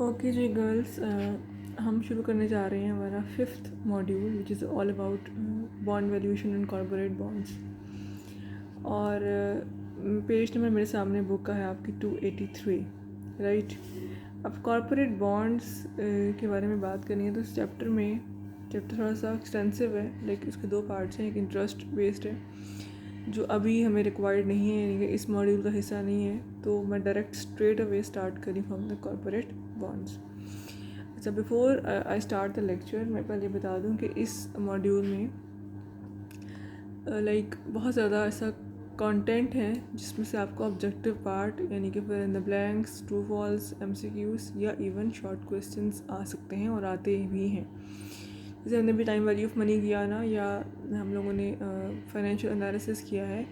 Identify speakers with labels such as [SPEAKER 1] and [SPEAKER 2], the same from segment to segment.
[SPEAKER 1] Okay जी girls, हम शुरू करने जा रहे हैं हमारा 5th module which is all about bond valuation and corporate bonds. और पेज नंबर मेरे सामने बुक का है आपकी 283, राइट। अब कॉर्पोरेट बॉन्ड्स के बारे में बात करनी है तो इस चैप्टर थोड़ा सा एक्सटेंसिव है, लेकिन इसके दो पार्ट्स हैं। एक इंटरेस्ट बेस्ड है जो अभी हमें रिक्वायर्ड नहीं है, यानी कि इस मॉड्यूल का हिस्सा नहीं है, तो मैं डायरेक्ट स्ट्रेट अवे स्टार्ट करी फ्रॉम द कॉर्पोरेट बॉन्ड्स। अच्छा, before I start the lecture मैं पहले बता दूं कि इस मॉड्यूल में बहुत ज़्यादा ऐसा कंटेंट है जिसमें से आपको ऑब्जेक्टिव पार्ट यानी कि fill in the blanks, true false, MCQs या इवन शॉर्ट क्वेश्चंस आ सकते हैं और आते भी हैं। जैसे हमने भी टाइम वैल्यू ऑफ मनी किया ना, या हम लोगों ने फाइनेंशियल एनालिसिस किया है,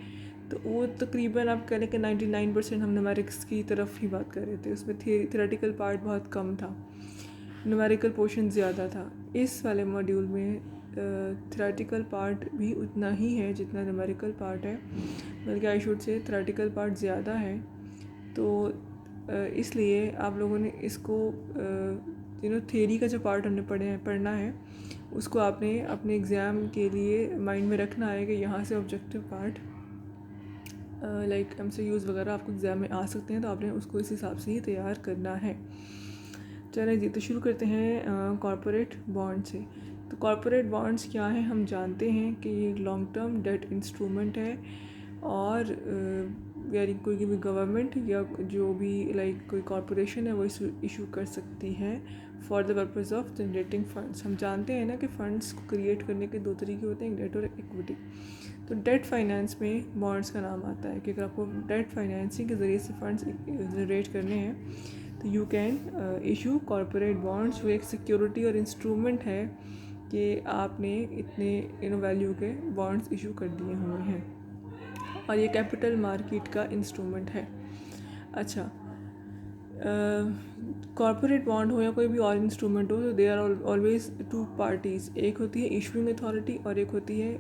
[SPEAKER 1] तो वो तकरीबन आप कह लें कि 99% हम न्यूमेरिक्स की तरफ ही बात कर रहे थे। उसमें थियोरेटिकल पार्ट बहुत कम था, न्यूमेरिकल पोर्शन ज़्यादा था। इस वाले मॉड्यूल में थियोरेटिकल पार्ट भी उतना ही है जितना न्यूमेरिकल पार्ट है, बल्कि I should say theoretical part ज़्यादा है। तो इसलिए आप लोगों ने इसको थ्योरी का जो पार्ट हमने पढ़ना है उसको आपने अपने एग्ज़ाम के लिए माइंड में रखना है कि यहाँ से ऑब्जेक्टिव पार्ट MCQs वगैरह आपको एग्ज़ाम में आ सकते हैं, तो आपने उसको इस हिसाब से ही तैयार करना है। चलें जी, तो शुरू करते हैं कॉर्पोरेट बॉन्ड से। तो कॉर्पोरेट बॉन्ड्स क्या हैं, हम जानते हैं कि ये लॉन्ग टर्म डेट इंस्ट्रूमेंट है, और यानी कोई भी गवर्नमेंट या जो भी कोई कॉरपोरेशन है वो इशू कर सकती है for the purpose of generating funds. हम जानते हैं ना कि फ़ंड्स को क्रिएट करने के दो तरीके होते हैं, एक डेट और एक इक्विटी। तो डेट फाइनेंस में बॉन्ड्स का नाम आता है कि अगर आपको डेट फाइनेंसिंग के ज़रिए से फंड्स जनरेट करने हैं तो you can issue corporate bonds. वो एक सिक्योरिटी और इंस्ट्रूमेंट है कि आपने इतने वैल्यू के बॉन्ड्स इशू कर दिए हुए हैं, और ये कैपिटल मार्केट का इंस्ट्रूमेंट है। अच्छा, कॉर्पोरेट बॉन्ड हो या कोई भी और इंस्ट्रूमेंट हो, तो they are always two parties. एक होती है इशूइंग अथॉरिटी और एक होती है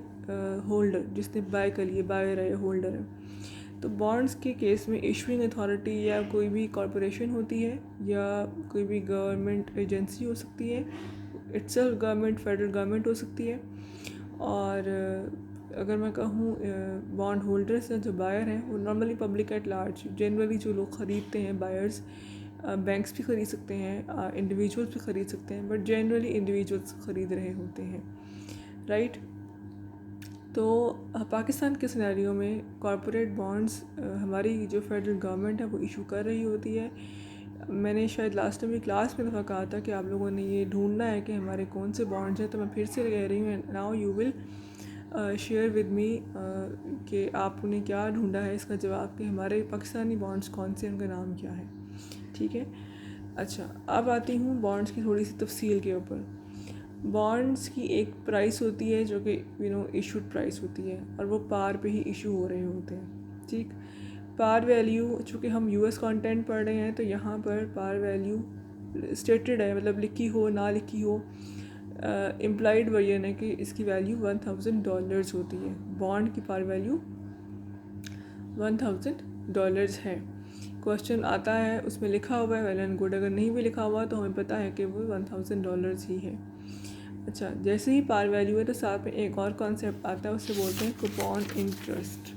[SPEAKER 1] होल्डर, जिसने बाय कर लिए, बायर है, होल्डर है। तो बॉन्ड्स के केस में इशूइंग अथॉरिटी या कोई भी कॉरपोरेशन होती है या कोई भी गवर्नमेंट एजेंसी हो सकती है, इट्सेल्फ गवर्नमेंट, फेडरल गवर्नमेंट हो सकती है। और अगर मैं कहूँ बॉन्ड होल्डर्स हैं जो बायर हैं, वो normally public at large, generally जो लोग ख़रीदते हैं बायर्स, बैंक्स भी ख़रीद सकते हैं, इंडिविजुअल्स भी ख़रीद सकते हैं, बट जनरली इंडिविजुअल्स ख़रीद रहे होते हैं, राइट। तो पाकिस्तान के सिनेरियो में कॉरपोरेट बॉन्ड्स हमारी जो फेडरल गवर्नमेंट है वो इशू कर रही होती है। मैंने शायद लास्ट टाइम भी क्लास में दफ़ा कहा था कि आप लोगों ने ये ढूंढना है कि हमारे कौन से बॉन्ड्स हैं, तो मैं फिर से कह रही हूँ, now you will share with me कि आपने क्या ढूंढा है इसका जवाब, कि हमारे पाकिस्तानी बॉन्ड्स कौन से, उनका नाम क्या है, ठीक है। अच्छा, अब आती हूँ बॉन्ड्स की थोड़ी सी तफसील के ऊपर। बॉन्ड्स की एक प्राइस होती है जो कि इशूड प्राइस होती है, और वो पार पे ही इशू हो रहे होते हैं, ठीक। पार वैल्यू, चूँकि हम US कंटेंट पढ़ रहे हैं तो यहाँ पर पार वैल्यू स्टेटेड है, मतलब लिखी हो ना लिखी हो, इम्प्लाइड वर्जन है कि इसकी वैल्यू $1000 होती है। बॉन्ड की पार वैल्यू $1000 है। क्वेश्चन आता है, उसमें लिखा हुआ है वेल एंड गुड, अगर नहीं भी लिखा हुआ तो हमें पता है कि वो $1000 ही है। अच्छा, जैसे ही पार वैल्यू है तो साथ में एक और कॉन्सेप्ट आता है, उसे बोलते हैं coupon interest,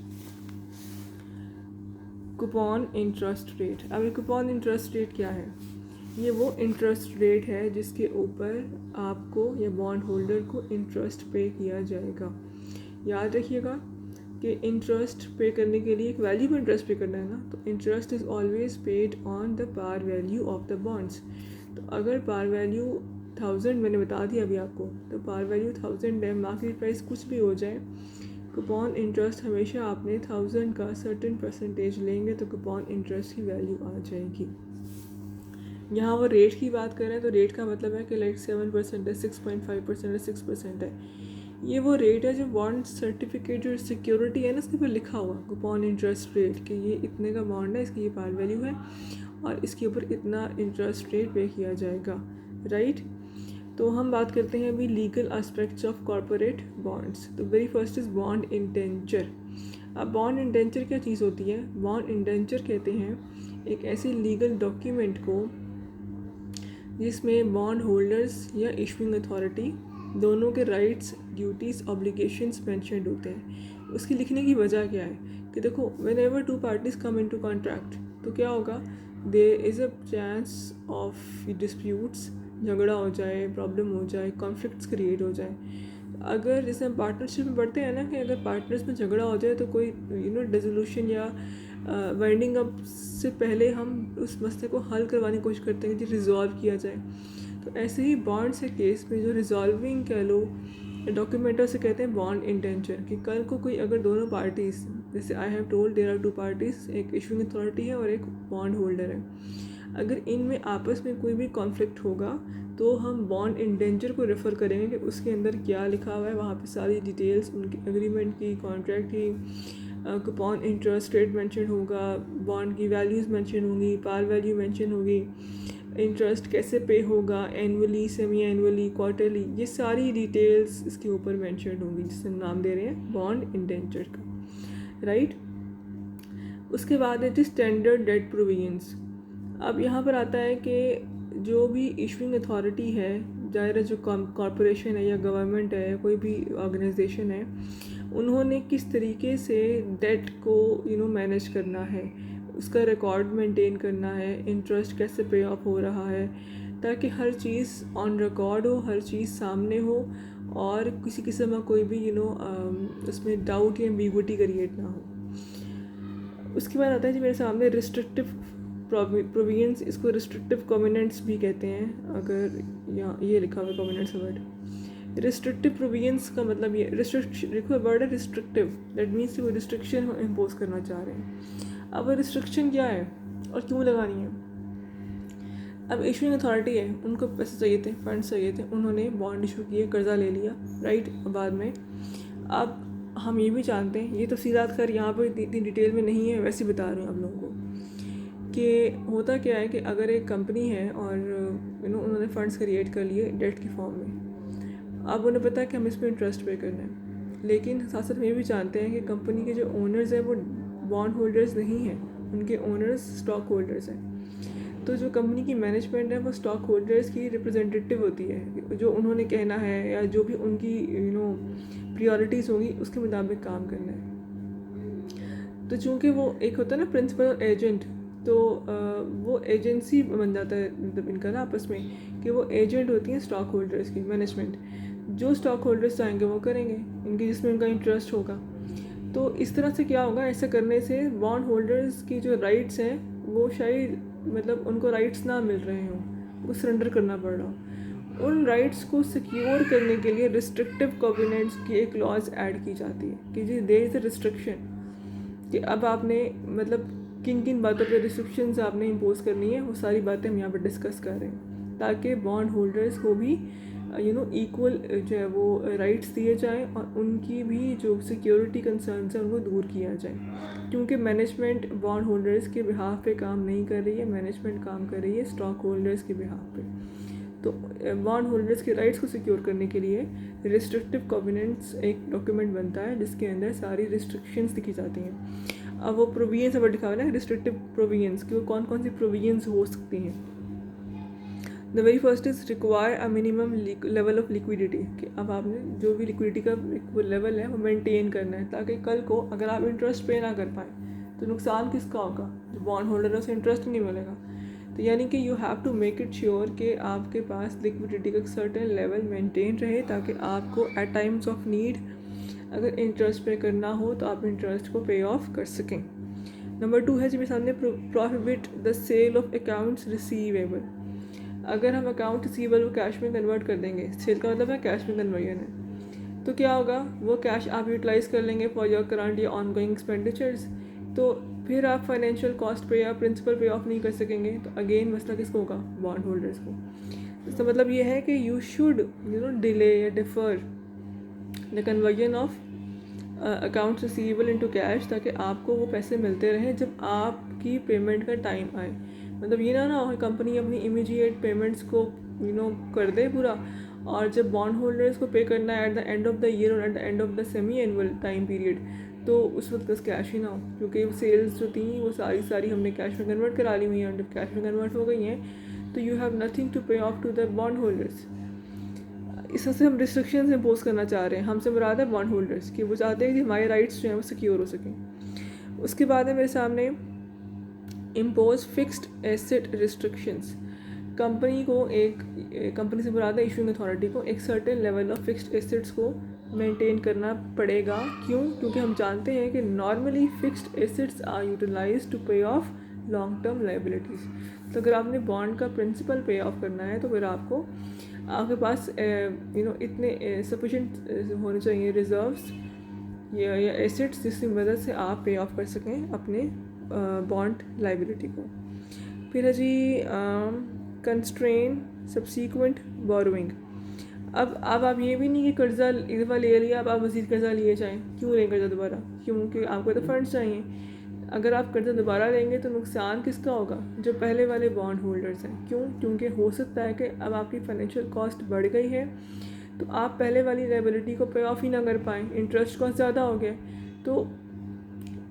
[SPEAKER 1] coupon interest rate. अब ये कूपन इंटरेस्ट रेट क्या है? ये वो इंटरेस्ट रेट है जिसके ऊपर आपको या बॉन्ड होल्डर को इंटरेस्ट पे किया जाएगा। याद रखिएगा कि इंटरेस्ट पे करने के लिए एक वैल्यू पर इंटरेस्ट पे करना है ना, तो interest is always paid on the par value of the bonds. तो अगर पार वैल्यू 1000 मैंने बता दिया अभी आपको, तो पार वैल्यू 1000 है, मार्केट प्राइस कुछ भी हो जाए, कूपन इंटरेस्ट हमेशा आपने 1000 का सर्टेन परसेंटेज लेंगे तो कूपन इंटरेस्ट की वैल्यू आ जाएगी। यहाँ वो रेट की बात कर रहे हैं, तो रेट का मतलब है कि 7% है, 6.5% है, 6% है। ये वो रेट है जो बॉन्ड सर्टिफिकेट जो सिक्योरिटी है ना, उसके ऊपर लिखा हुआ कूपन इंटरेस्ट रेट, कि ये इतने का बॉन्ड है, इसकी ये पार वैल्यू है और इसके ऊपर इतना इंटरेस्ट रेट पे किया जाएगा, राइट। तो हम बात करते हैं अभी legal aspects of corporate bonds. तो very first is bond indenture. अब बॉन्ड इंडेंचर क्या चीज़ होती है? बॉन्ड इंडेंचर कहते हैं एक ऐसे लीगल डॉक्यूमेंट को जिसमें बॉन्ड होल्डर्स या इशूइंग अथॉरिटी दोनों के राइट्स, ड्यूटीज़, ऑब्लिगेशंस मेंशन्ड होते हैं। उसकी लिखने की वजह क्या है कि देखो, whenever two parties come into contract तो क्या होगा, there is a chance of disputes, झगड़ा हो जाए, प्रॉब्लम हो जाए, कॉन्फ्लिक्ट्स क्रिएट हो जाए। अगर जैसे हम पार्टनरशिप में पढ़ते हैं ना कि अगर पार्टनर्स में झगड़ा हो जाए तो कोई डिसोल्यूशन या वाइंडिंग अप से पहले हम उस मसले को हल करवाने की कोशिश करते हैं कि रिजॉल्व किया जाए। तो ऐसे ही बॉन्ड्स के केस में जो रिजॉल्विंग कह लो, डॉक्यूमेंटर से कहते हैं बॉन्ड इंटेंचर, कि कल को कोई अगर दोनों पार्टीज़, जैसे I have told there are two parties, एक इशूइंग अथॉरिटी है और एक बॉन्ड होल्डर है, अगर इनमें आपस में कोई भी कॉन्फ्लिक्ट होगा तो हम बॉन्ड इंडेंचर को रेफ़र करेंगे कि उसके अंदर क्या लिखा हुआ है, वहाँ पे सारी डिटेल्स उनकी एग्रीमेंट की, कॉन्ट्रैक्ट की, कूपन इंटरेस्ट रेट मेंशन होगा, बॉन्ड की वैल्यूज़ मेंशन होंगी, पार वैल्यू मेंशन होगी, इंटरेस्ट कैसे पे होगा, एनुअली, सेमी एनुअली, क्वार्टरली, ये सारी डिटेल्स इसके ऊपर मेंशन होंगी, जिसे हम नाम दे रहे हैं बॉन्ड इंडेंचर का, राइट। उसके बाद है स्टैंडर्ड डेट प्रोविजंस। अब यहाँ पर आता है कि जो भी इशूइंग अथॉरिटी है, ज़ाहिर है जो कॉरपोरेशन है या गवर्नमेंट है या कोई भी ऑर्गेनाइजेशन है, उन्होंने किस तरीके से डेट को मैनेज करना है, उसका रिकॉर्ड मेंटेन करना है, इंटरेस्ट कैसे पे ऑफ हो रहा है, ताकि हर चीज़ ऑन रिकॉर्ड हो, हर चीज़ सामने हो और किसी किस्म का कोई भी उसमें डाउट या एम्बिग्विटी क्रिएट ना हो। उसके बाद आता है जी मेरे सामने रिस्ट्रिक्टिव प्रोविजंस, इसको रिस्ट्रिक्टिव कॉवेनेंट्स भी कहते हैं। अगर यहाँ ये लिखा हुआ है कॉवेनेंट्स वर्ड, रिस्ट्रिक्टिव प्रोविजंस का मतलब ये रिस्ट्रिक्शन वर्ड है रिस्ट्रिक्टिव, दैट मीन्स वो रिस्ट्रिक्शन हम इम्पोज करना चाह रहे हैं। अब रिस्ट्रिक्शन क्या है और क्यों लगानी है? अब इशूइंग अथॉरिटी है, उनको पैसे चाहिए थे, फंड्स चाहिए थे, उन्होंने बॉन्ड इशू किए, कर्जा ले लिया, राइट। बाद में अब हम ये भी जानते हैं, ये तफसीलात कर यहाँ पर इतनी डिटेल में नहीं है, वैसे बता रहे हैं आप लोगों को कि होता क्या है कि अगर एक कंपनी है और उन्होंने फ़ंड्स क्रिएट कर लिए डेट की फॉर्म में, अब उन्हें पता है कि हम इस पर इंटरेस्ट पे करना है, लेकिन साथ साथ ये भी जानते हैं कि कंपनी के जो ओनर्स हैं वो बॉन्ड होल्डर्स नहीं हैं, उनके ओनर्स स्टॉक होल्डर्स हैं। तो जो कंपनी की मैनेजमेंट है वो स्टॉक होल्डर्स की रिप्रेजेंटेटिव होती है, जो उन्होंने कहना है या जो भी उनकी प्रायोरिटीज़ होंगी उसके मुताबिक काम करना है। तो चूँकि वो एक होता है ना प्रिंसिपल और एजेंट, तो वो एजेंसी बन जाता है मतलब इनका ना आपस में, कि वो एजेंट होती हैं स्टॉक होल्डर्स की मैनेजमेंट, जो स्टॉक होल्डर्स चाहेंगे वो करेंगे इनकी, जिसमें उनका इंटरेस्ट होगा। तो इस तरह से क्या होगा, ऐसा करने से बॉन्ड होल्डर्स की जो राइट्स हैं वो शायद मतलब उनको राइट्स ना मिल रहे हों, वो सरेंडर करना पड़ रहा हो। उन राइट्स को सिक्योर करने के लिए रिस्ट्रिक्टिव कोवेनेंट्स की एक क्लॉज ऐड की जाती है कि जी देयर इज़ अ रिस्ट्रिक्शन, कि अब आपने मतलब किन किन बातों पे रिस्ट्रिक्शंस आपने इम्पोज करनी है, वो सारी बातें हम यहाँ पर डिस्कस कर रहे हैं, ताकि बॉन्ड होल्डर्स को भी इक्वल जो है वो राइट्स दिए जाएं और उनकी भी जो सिक्योरिटी कंसर्न्स हैं उनको दूर किया जाए। क्योंकि मैनेजमेंट बॉन्ड होल्डर्स के बिहाफ पे काम नहीं कर रही है, मैनेजमेंट काम कर रही है स्टॉक होल्डर्स के बिहाफ पे। तो बॉन्ड होल्डर्स के राइट्स को सिक्योर करने के लिए रिस्ट्रिक्टिव कोवेनेंट्स एक डॉक्यूमेंट बनता है जिसके अंदर सारी रिस्ट्रिक्शंस लिखी जाती हैं। अब वो प्रोविजंस अब लिखा हुआ है ना रिस्ट्रिक्टिव प्रोविजंस, कि वो कौन कौन सी प्रोविजंस हो सकती हैं। The very first is require a minimum level of liquidity, कि अब आपने जो भी लिक्विडिटी का वो लेवल है वो मेंटेन करना है, ताकि कल को अगर आप इंटरेस्ट पे ना कर पाएँ तो नुकसान किसका होगा, जो बॉन्ड होल्डर है उसे इंटरेस्ट नहीं मिलेगा। तो यानी कि you have to make it sure कि आपके पास लिक्विडिटी का सर्टेन लेवल मेंटेन रहे, ताकि आपको एट टाइम्स ऑफ नीड अगर इंटरेस्ट पे करना हो तो आप इंटरेस्ट को पे ऑफ कर सकें। नंबर 2 है जी मेरे सामने prohibit the sale of accounts receivable. अगर हम अकाउंट रिसीवेबल को कैश में कन्वर्ट कर देंगे, सेल का मतलब है कैश में कन्वर्जन है, तो क्या होगा, वो कैश आप यूटिलाइज़ कर लेंगे फॉर योर करंट या ऑन गोइंग एक्सपेंडिचर्स, तो फिर आप फाइनेंशियल कॉस्ट पे या प्रिंसिपल पे ऑफ नहीं कर सकेंगे। तो अगेन मसला किसको होगा, बॉन्ड होल्डर्स को। इसका मतलब ये है कि यू शुड डिले या differ the conversion of accounts receivable into cash, ताकि आपको वो पैसे मिलते रहें जब आपकी पेमेंट का टाइम आए। मतलब ये ना हो कंपनी अपनी इमीडिएट पेमेंट्स को कर दे पूरा, और जब बॉन्ड होल्डर्स को पे करना है at the end of the year और at the end of the semi annual time period, तो उस वक्त कैश ही ना हो, क्योंकि सेल्स जो थी वो सारी हमने कैश में कन्वर्ट करा ली हुई हैं, और जब कैश में कन्वर्ट हो गई हैं तो you have nothing to pay off to the bond holders. इससे हम रिस्ट्रिक्शंस इम्पोज करना चाह रहे हैं, हमसे मुराद है बॉन्ड होल्डर्स की, वो चाहते हैं कि हमारे राइट्स जो हैं वो सिक्योर हो सकें। उसके बाद है मेरे सामने impose fixed asset restrictions. Company को कंपनी से मुराद है इशूइंग अथॉरिटी को एक certain level of fixed assets को मेंटेन करना पड़ेगा। क्यों? क्योंकि हम जानते हैं कि normally fixed assets are utilised to pay off long term liabilities. तो अगर आपने बॉन्ड का प्रिंसिपल पे ऑफ करना है तो फिर आपके पास इतने सफिशेंट होने चाहिए रिजर्व्स या एसेट्स जिसकी मदद से आप पे ऑफ कर सकें अपने बॉन्ड लाइबिलिटी को। फिर है जी कंस्ट्रेन सब्सीक्वेंट बोरोइंग। अब आप ये भी नहीं कि कर्ज़ा एक दफ़ा ले लिया अब आप मज़ीद कर्ज़ा लिए जाएँ। क्यों लें कर्ज़ा दोबारा? क्योंकि आपको तो फंड्स चाहिए। अगर आप कर्ज़ा दोबारा लेंगे तो नुकसान किसका होगा? जो पहले वाले बॉन्ड होल्डर्स हैं। क्यों? क्योंकि हो सकता है कि अब आपकी फाइनेंशियल कॉस्ट बढ़ गई है तो आप पहले वाली लायबिलिटी को पे ऑफ ही ना कर पाएँ, इंटरेस्ट कॉस्ट ज़्यादा हो गया। तो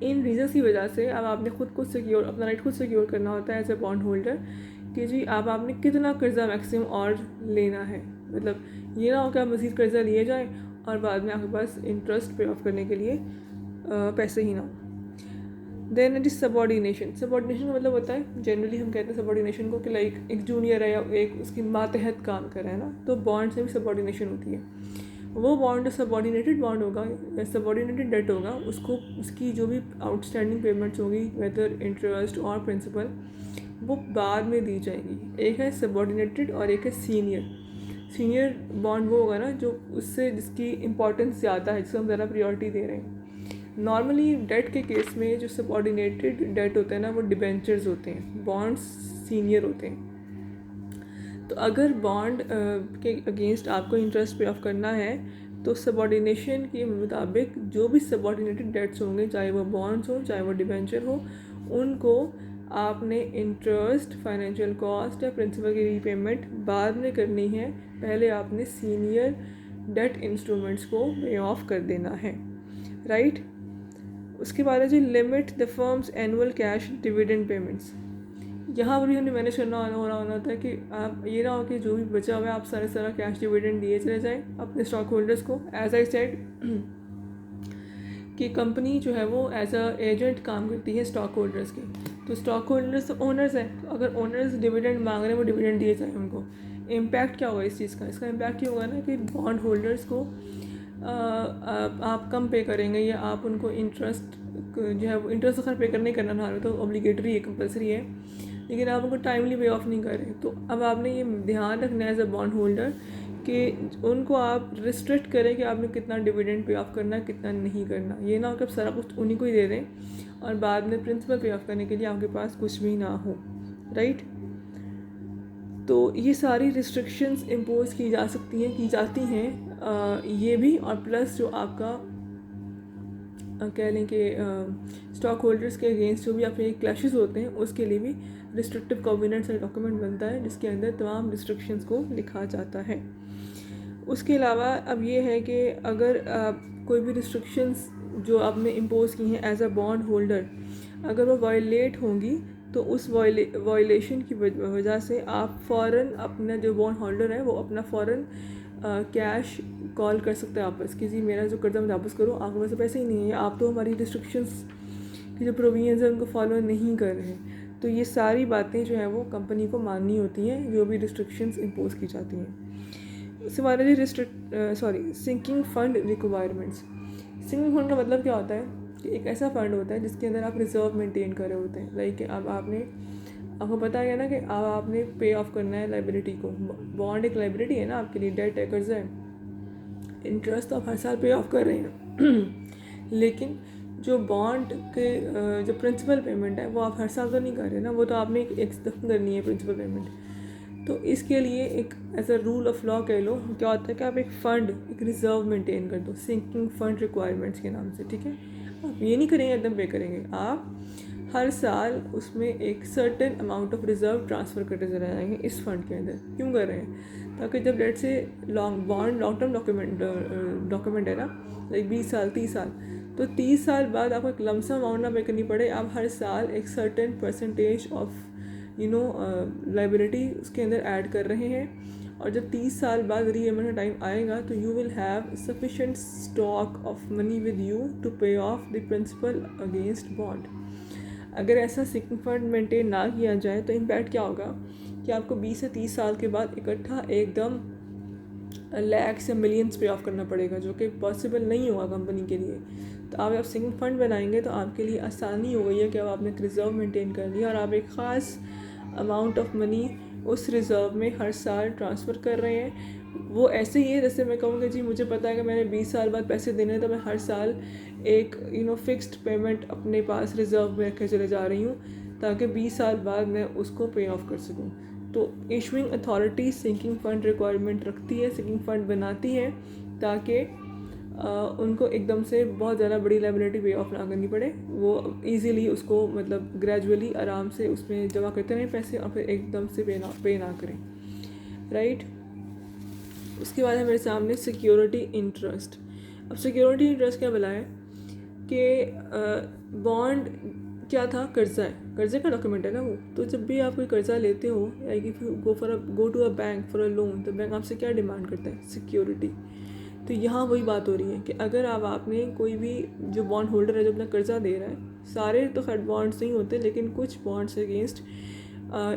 [SPEAKER 1] इन रीज़न्स की वजह से अब आपने खुद को सिक्योर, अपना राइट खुद सिक्योर करना होता है एज ए बॉन्ड होल्डर कि जी अब आपने कितना कर्ज़ा मैक्सिमम और लेना है। मतलब ये ना हो कि आप मज़ीद कर्ज़ा लिए जाएँ और बाद में आपके पास इंटरेस्ट पे ऑफ करने के लिए पैसे ही ना हो। Then it is subordination. Subordination का मतलब होता है, जनरली हम कहते हैं सबऑर्डिनेशन को कि लाइक एक जूनियर है या एक उसकी मातहत काम कर रहा है ना, तो बॉन्ड से भी सबऑर्डिनेशन होती है। वो बॉन्ड सबऑर्डिनेटेड बॉन्ड होगा या सबऑर्डिनेटेड डेट होगा, उसको उसकी जो भी आउटस्टैंडिंग पेमेंट्स होगी वेदर इंटरेस्ट और प्रिंसिपल वो बाद में दी जाएंगी। एक है सबऑर्डिनेटेड और एक है सीनियर। सीनियर बॉन्ड वो होगा ना जो उससे जिसकी इंपॉर्टेंस ज़्यादा है, जिसको हम ज़्यादा प्रायोरिटी दे रहे हैं। नॉर्मली डेट के केस में जो सबऑर्डिनेटेड डेट होता है ना वो डिबेंचर्स होते हैं, बॉन्ड्स सीनियर होते हैं। तो अगर बॉन्ड के अगेंस्ट आपको इंटरेस्ट पे ऑफ करना है तो सबऑर्डिनेशन के मुताबिक जो भी सबऑर्डिनेटेड डेट्स होंगे, चाहे वो बॉन्ड्स हो चाहे वो डिबेंचर हो, उनको आपने इंटरेस्ट, फाइनेंशियल कॉस्ट या प्रिंसिपल की रीपेमेंट बाद में करनी है। पहले आपने सीनियर डेट इंस्ट्रूमेंट्स को पे ऑफ कर देना है, राइट। उसके बाद है जी limit the firm's annual cash dividend payments. यहाँ पर भी हमें मैनेज करना होना होता है कि आप ये ना हो कि जो भी बचा हुआ है आप सारा कैश डिविडेंड दिए चले जाएँ अपने स्टॉक होल्डर्स को। एज आई सेड कि कंपनी जो है वो एज अ एजेंट काम करती है स्टॉक होल्डर्स की। तो स्टॉक होल्डर्स ओनर्स हैं, तो अगर ओनर्स डिविडेंड मांग रहे हैं वो डिविडेंड दिए जाए उनको। इम्पैक्ट क्या होगा इस चीज़ का? इसका इम्पैक्ट ये होगा ना कि बॉन्ड होल्डर्स को आप कम पे करेंगे या आप उनको इंटरेस्ट जो है वो इंटरेस्ट अगर पे करने करना ना तो ऑब्लिगेटरी है, कंपलसरी है, लेकिन आप उनको टाइमली पे ऑफ नहीं कर रहे। तो अब आपने ये ध्यान रखना है एज अ बॉन्ड होल्डर कि उनको आप रिस्ट्रिक्ट करें कि आपने कितना डिविडेंड पे ऑफ करना है, कितना नहीं करना। ये ना हो कि आप सारा कुछ उन्हीं को ही दे दें और बाद में प्रिंसिपल पे ऑफ करने के लिए आपके पास कुछ भी ना हो, राइट। तो ये सारी रिस्ट्रिक्शंस इम्पोज की जा सकती हैं, की जाती हैं ये भी, और प्लस जो आपका कह लें कि स्टॉक होल्डर्स के अगेंस्ट जो भी आपके क्लैशेस होते हैं उसके लिए भी रिस्ट्रिक्टिव कोवेनेंट्स का डॉक्यूमेंट बनता है जिसके अंदर तमाम रिस्ट्रिक्शंस को लिखा जाता है। उसके अलावा अब ये है कि अगर कोई भी रिस्ट्रिक्शंस जो आपने इम्पोज की हैं एज अ बॉन्ड होल्डर अगर वो वायलेट होंगी तो उस वायलेशन की वजह से आप फ़ौरन अपना जो बॉन्ड होल्डर है वो अपना फ़ौरन कैश कॉल कर सकते हैं वापस कि जी मेरा जो कर्जा मैं वापस करो, आपके पास पैसे ही नहीं है, आप तो हमारी रिस्ट्रिक्शंस की जो प्रोविजंस हैं उनको फॉलो नहीं कर रहे हैं। तो ये सारी बातें जो हैं वो कंपनी को माननी होती हैं जो भी रिस्ट्रिक्शंस इम्पोज की जाती हैं। उसके बाद है sinking fund requirements. Sinking fund का मतलब क्या होता है कि एक ऐसा फंड होता है जिसके अंदर आप रिजर्व मेंटेन कर रहे होते हैं। लाइक अब आपको पता है ना कि अब आपने पे ऑफ करना है लाइबिलिटी को। बॉन्ड एक लाइबिलिटी है ना आपके लिए, डेट है, कर्जा है, इंटरेस्ट तो आप हर साल पे ऑफ कर रहे हैं लेकिन जो बॉन्ड के जो प्रिंसिपल पेमेंट है वो आप हर साल तो नहीं कर रहे ना, वो तो आपने एक दफ़ा करनी है प्रिंसिपल पेमेंट। तो इसके लिए एक as a rule of law कह लो क्या होता है कि आप एक फ़ंड, एक रिज़र्व मेंटेन कर दो सिंकिंग फंड रिक्वायरमेंट्स के नाम से, ठीक है। आप ये नहीं करेंगे एकदम पे करेंगे, आप हर साल उसमें एक certain amount of reserve transfer करते चले जाएंगे इस फंड के अंदर। क्यों कर रहे हैं? ताकि जब डेट से लॉन्ग टर्म डॉक्यूमेंट है ना, लाइक 20 साल 30 साल, तो 30 साल बाद आपको एक लमसम अमाउंट ना पे करनी पड़े, आप हर साल एक सर्टेन परसेंटेज ऑफ लाइबिलिटी उसके अंदर ऐड कर रहे हैं। और जब 30 साल बाद रीएमआई का टाइम आएगा तो you will have sufficient stock of money with you to pay off the principal against bond. अगर ऐसा सिंकिंग फंड मेंटेन ना किया जाए तो इम्पैक्ट क्या होगा कि आपको 20 से 30 साल के बाद इकट्ठा एकदम लैक्स या मिलियंस पे ऑफ करना पड़ेगा, जो कि पॉसिबल नहीं होगा कंपनी के लिए। तो आप सिंकिंग फंड बनाएंगे तो आपके लिए आसानी हो गई है कि अब आपने एक रिज़र्व मेंटेन कर लिया और आप एक ख़ास अमाउंट ऑफ मनी उस रिज़र्व में हर साल ट्रांसफ़र कर रहे हैं। वो ऐसे ही है जैसे मैं कहूँगी जी मुझे पता है कि मैंने 20 साल बाद पैसे देने हैं, तो मैं हर साल एक फिक्स्ड पेमेंट अपने पास रिज़र्व में रखे चले जा रही हूँ ताकि 20 साल बाद मैं उसको पे ऑफ कर सकूँ। तो issuing authority sinking fund requirement रखती है, सिंकिंग फ़ंड बनाती है ताकि उनको एकदम से बहुत ज़्यादा बड़ी लायबिलिटी पे ऑफ ना करनी पड़े। वो इजीली उसको मतलब ग्रेजुअली आराम से उसमें जमा करते रहें पैसे और फिर एकदम से पे ना करें, राइट। उसके बाद है मेरे सामने सिक्योरिटी इंटरेस्ट। अब सिक्योरिटी इंटरेस्ट क्या बोला है कि बॉन्ड क्या था, कर्जा है, कर्जे का डॉक्यूमेंट है ना वो। तो जब भी आप कोई कर्जा लेते हो या if you go to a bank for a loan, तो बैंक आपसे क्या डिमांड करता है, सिक्योरिटी। तो यहाँ वही बात हो रही है कि अगर आपने कोई भी जो बॉन्ड होल्डर है जो अपना कर्जा दे रहा है, सारे तो खैर बॉन्ड्स नहीं होते लेकिन कुछ बॉन्ड्स अगेंस्ट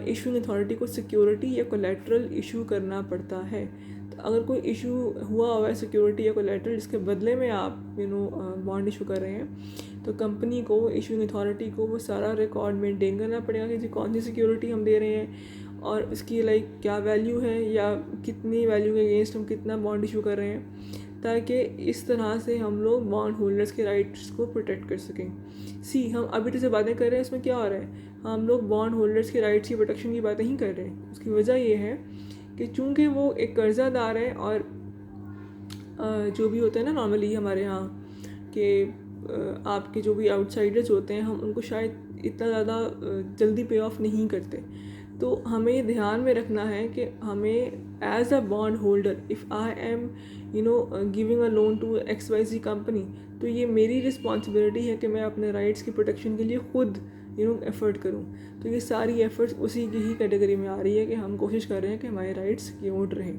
[SPEAKER 1] इशूइंग अथॉरिटी को सिक्योरिटी या कोलेट्रल इशू करना पड़ता है। तो अगर कोई इशू हुआ है सिक्योरिटी या कोलेट्रल जिसके बदले में आप बॉन्ड इशू कर रहे हैं, तो कंपनी को, इशूइंग अथॉरिटी को वो सारा रिकॉर्ड मेंटेन करना पड़ेगा कि जी कौन सी सिक्योरिटी हम दे रहे हैं और उसकी क्या वैल्यू है या कितनी वैल्यू के अगेंस्ट हम कितना बॉन्ड इशू कर रहे हैं, ताकि इस तरह से हम लोग बॉन्ड होल्डर्स के राइट्स को प्रोटेक्ट कर सकें। हम अभी जैसे बातें कर रहे हैं इसमें क्या हो रहा है, हम लोग बॉन्ड होल्डर्स के राइट्स की प्रोटेक्शन की बातें ही कर रहे हैं। उसकी वजह ये है कि चूँकि वो एक कर्ज़ादार है और जो भी होता है ना नॉर्मली हमारे यहाँ कि आपके जो भी आउटसाइडर्स होते हैं हम उनको शायद इतना ज़्यादा जल्दी पे ऑफ नहीं करते। तो हमें ध्यान में रखना है कि हमें as a bond holder if I am giving a loan to XYZ company, तो ये मेरी रिस्पॉन्सिबिलिटी है कि मैं अपने राइट्स की प्रोटेक्शन के लिए खुद एफ़र्ट करूँ। तो ये सारी एफ़र्ट्स उसी की ही कैटेगरी में आ रही है कि हम कोशिश कर रहे हैं कि हमारे राइट्स सिक्योर्ड रहें।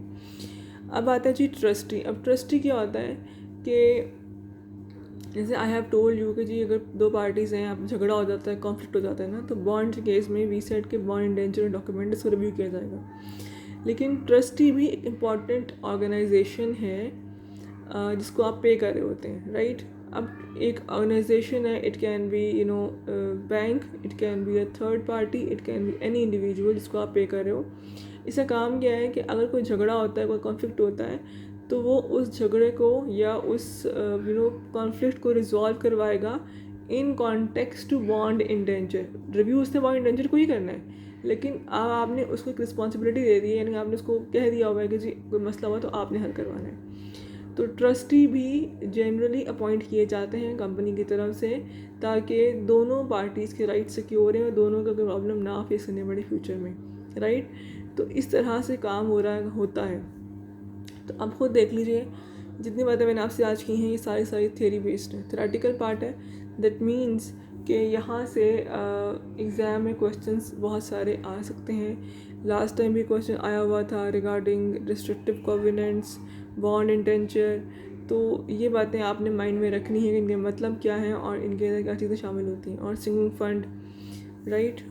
[SPEAKER 1] अब आता है जी ट्रस्टी। अब ट्रस्टी क्या होता है कि जैसे आई हैव टोल्ड यू कि जी अगर दो पार्टीज़ हैं, आप झगड़ा हो जाता है, कॉन्फ्लिक्ट हो जाता है ना, तो बॉन्ड के केस में वी सेट के बॉन्ड इंडेंचर डॉक्यूमेंट इसको रिव्यू किया जाएगा। लेकिन ट्रस्टी भी एक इम्पॉर्टेंट ऑर्गेनाइजेशन है जिसको आप पे कर रहे होते हैं, राइट। अब एक ऑर्गेनाइजेशन है, it can be bank, it can be a third party, it can be any individual जिसको आप पे कर रहे हो। इसका काम क्या है कि अगर कोई झगड़ा होता है, कोई कॉन्फ्लिक्ट होता है, तो वो उस झगड़े को या उस कॉन्फ्लिक्ट को रिजॉल्व करवाएगा in context to bond indenture. Review उसने बॉन्ड इंडेंचर को ही करना है, लेकिन अब आपने उसको एक रिस्पॉन्सिबिलिटी दे दी है, यानी आपने उसको कह दिया हुआ है कि जी कोई मसला हुआ तो आपने हल करवाना है। तो ट्रस्टी भी जनरली अपॉइंट किए जाते हैं कंपनी की तरफ से ताकि दोनों पार्टीज़ के राइट सिक्योर हैं और दोनों का कोई प्रॉब्लम ना फेस करनी पड़े फ्यूचर में, राइट। तो इस तरह से काम होता है। तो आप खुद देख लीजिए, जितनी बातें मैंने आपसे आज की हैं ये सारी थ्योरी बेस्ड है, थ्योरेटिकल पार्ट है। दैट मीन्स कि यहाँ से एग्ज़ाम में क्वेश्चंस बहुत सारे आ सकते हैं। लास्ट टाइम भी क्वेश्चन आया हुआ था regarding restrictive covenants, bond indenture. तो ये बातें आपने माइंड में रखनी है कि इनके मतलब क्या है और इनके अंदर क्या चीज़ें शामिल होती हैं, और सिंकिंग फंड, राइट।